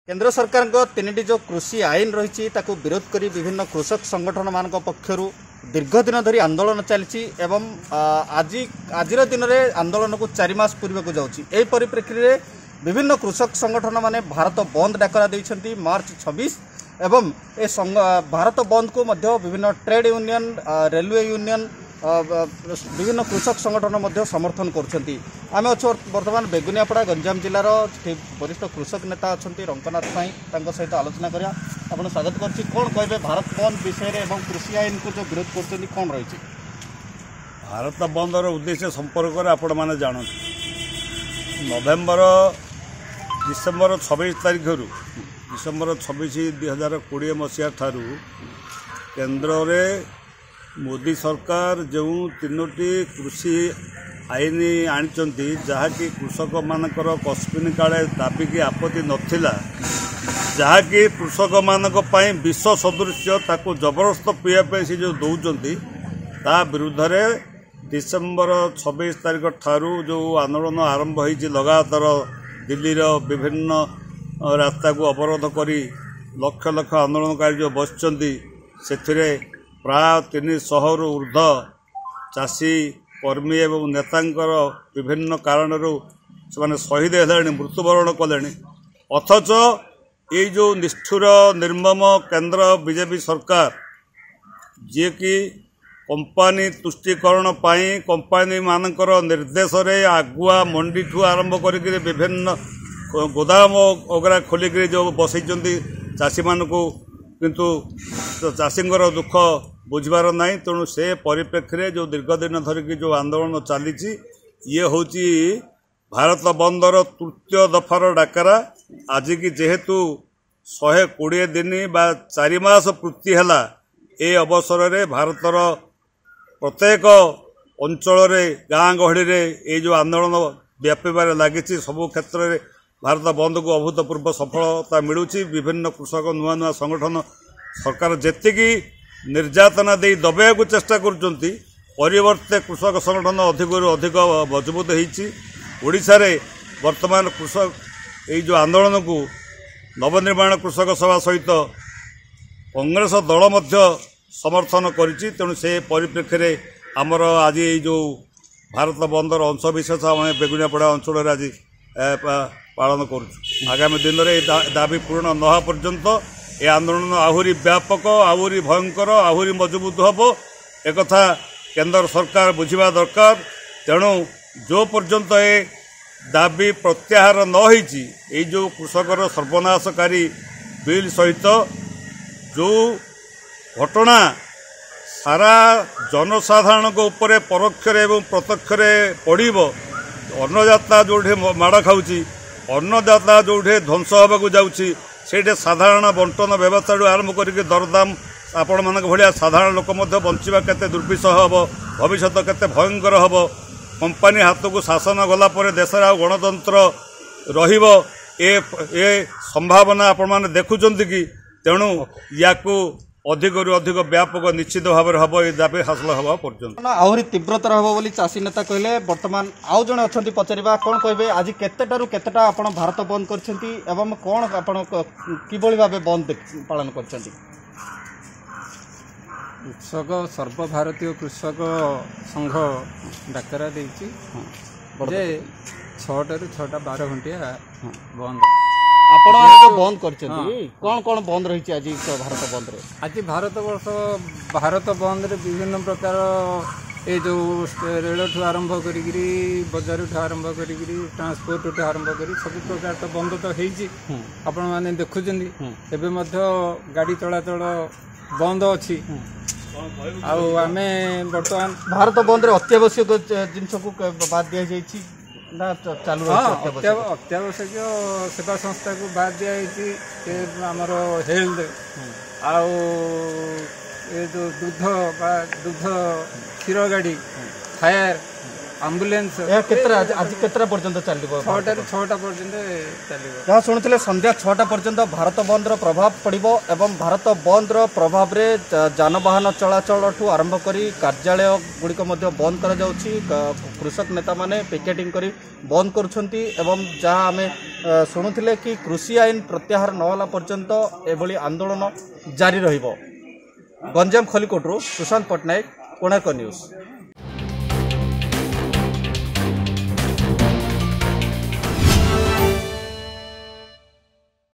केंद्र सरकार तीन जो कृषि आईन रही विरोध कर विभिन्न कृषक संगठन मान पक्षर दीर्घ दिन धरी आंदोलन चली आज दिन में आंदोलन को 4 मास पूर्व को जाऊँगी परिप्रेक्षी में विभिन्न कृषक संगठन माने भारत बंद डाकरा देइछंती मार्च 26 एवं ए भारत बंद को मध्य विभिन्न ट्रेड यूनियन रेलवे यूनियन विभिन्न कृषक संगठन समर्थन करछंती। आमे अच्छे वर्तमान बेगुनियापड़ा गंजाम जिलार वरिष्ठ कृषक नेता अच्छा रंकनाथ साई सहित आलोचना करिया। आपण स्वागत करछि। कोन कहबे भारत बंद विषय रे एवं कृषि आईन को जो विरोध करछंती कोन रहिछि? भारत बंदर उद्देश्य संपर्क रे आपण माने जानत डिसेम्बर 26 तारिख डिसेम्बर 26 2020 मसीहा ठारू केंद्र रे मोदी सरकार जो 3टी कृषि आईन आनिचंती जहाँकि कृषक मानकर कस्मिन काले दाबी की आपत्ति नथिला जहाँकि कृषक मानक पई विश्व सदृश्य ताको जबरदस्त पीवा से जो दौरान ता विरुद्ध रे डिसेम्बर 26 तारिख ठारू जो आंदोलन आरंभ होइछि लगातार दिल्ली विभिन्न रास्ता को अवरोध करी लक्ष लक्ष आंदोलनकारी जो बसचंती से प्राय 300 ऊर्ध्व चाषी कर्मी एवं नेतांकर विभिन्न कारणर से शहीद है मृत्युवरण कले अथच ये जो निष्ठुर निर्मम केंद्र बीजेपी सरकार जी कि कंपानी तुष्टिकरण पाई कंपानी मानकर निर्देश रे आगुआ मंडी ठू आरंभ कर विभिन्न गोदाम वगैरह खोलिक जो बसई चाषी मान किंतु चाषींकर दुख बुझबार ना तेणु से परिप्रेक्षी जो दीर्घ दिन धरिकी जो आंदोलन चली ये हूँ भारत बंदर तृतीय दफार डाकरा आज की जेहेतु 120 दिन बा 4 मास पूर्ति है ए अवसर रे भारतर प्रत्येक अंचल गाँ गहली ये जो आंदोलन व्यापार लगी सबु क्षेत्र में भारत बंद को अभूतपूर्व सफलता मिलूची। विभिन्न कृषक नुआ नुआ संगठन सरकार जेतिकी निर्यातना दे दबाया को चेष्टा करचंती परिवर्ते कृषक संगठन अधिक अधिक मजबूत होईची। ओडिशा रे वर्तमान कृषक ये जो आंदोलन को नवनिर्माण कृषक सभा सहित कांग्रेस दल मध्य समर्थन करिछि। तेणु से परिप्रेक्षी में आमर आज ये जो भारत बंदर अंश विशेष आम बेगुनियापड़ा अंचल आज पालन करुँ। आगामी दिन में दाबी पूर्ण न होगा पर्यंत ए आंदोलन आहुरी व्यापक आहुरी भयंकर आहुरी मजबूत हम एक केंद्र सरकार बुझा दरकार। तेणु जो पर्यंत ए दाबी प्रत्याहार न होईची ए जो कृषकर सर्वनाशकारी बिल सहित जो घटना सारा जनसाधारण को ऊपर परोक्ष एवं प्रत्यक्ष पड़ब अन्नदाता जो माड़ खाऊँगी अन्नदाता जो ध्वंस होगा जाऊँगी से साधारण बंटन व्यवस्था आरंभ करके दरदाम आपण मान भाया साधारण लोक बंचा केते दुर्विषह हम भविष्य केते भयंकर हम कंपानी हाथ को शासन गला देश गणतंत्र रहिबो ए संभावना आपण मैंने देखुंत कि तेणु या अधिक अधिक व्यापक निश्चित भाव हम ये दाबी हासिल हवा पर्यंत आहरी तीव्रतर हम बोली चाषी नेता कहले। वर्तमान आउ जड़े अच्छा पचारा कौन कहे आज केतेटारू केतेटा आपण भारत बंद करछंती एवं कौन आपण किभली भाव बंद पालन करछंती? कृषक सर्वभारतीय कृषक संघ डाकरा देछि जे 6 ରୁ 6ଟା 12 घंटिया बंद आपण जो बंद करछंती कौन कौन बंद रही आज भारत बंद रे? आज भारत बंद रे विभिन्न प्रकार ये जो रेल ठू आरंभ करी बजार ठू आरंभ करी ट्रांसपोर्ट ठू आरंभ करी सब प्रकार तो बंद तो होईची आपण माने देखुचंदी एबे मध्य गाड़ी चलाचल बंद अच्छी आमे बर्तमान भारत बंद रे अत्यावश्यक जिनस को बाद दिया जाईची ना चालू अत्यावश्यक सेवा संस्था को बाद दिया आमर हेल्थ आउ ये जो दुग्ध क्षीर गाड़ी फायर ଆମ୍ବୁଲାନ୍ସ ଏହା କେତେଟା ଆଜି କେତେଟା ପର୍ଯ୍ୟନ୍ତ ଚାଲିବ? 6ଟାରୁ 6ଟା ପର୍ଯ୍ୟନ୍ତ ଚାଲିବ। ଯାହା ଶୁଣୁଥିଲେ ସନ୍ଧ୍ୟା 6ଟା ପର୍ଯ୍ୟନ୍ତ ଭାରତ ବନ୍ଦର ପ୍ରଭାବ ପଡ଼ିବ ଏବଂ ଭାରତ ବନ୍ଦର ପ୍ରଭାବରେ ଯାନବାହନ ଚଳାଚଳଠୁ ଆରମ୍ଭ କରି କାର୍ଯ୍ୟାଳୟ ଗୁଡ଼ିକ ମଧ୍ୟ ବନ୍ଦ କରାଯାଉଛି। କୃଷକ ନେତାମାନେ ପିକେଟିଂ କରି ବନ୍ଦ କରୁଛନ୍ତି ଏବଂ ଯାହା ଆମେ ଶୁଣୁଥିଲେ କି କୃଷି ଆଇନ ପ୍ରତ୍ୟାହାର ନ ହେଲା ପର୍ଯ୍ୟନ୍ତ ଏଭଳି ଆନ୍ଦୋଳନ ଜାରି ରହିବ। ଗଞ୍ଜାମ ଖଲିକୋଟରୁ ସୁଶାନ୍ତ ପଟ୍ଟନାୟକ, କୋଣାର୍କ ନ୍ୟୁଜ୍।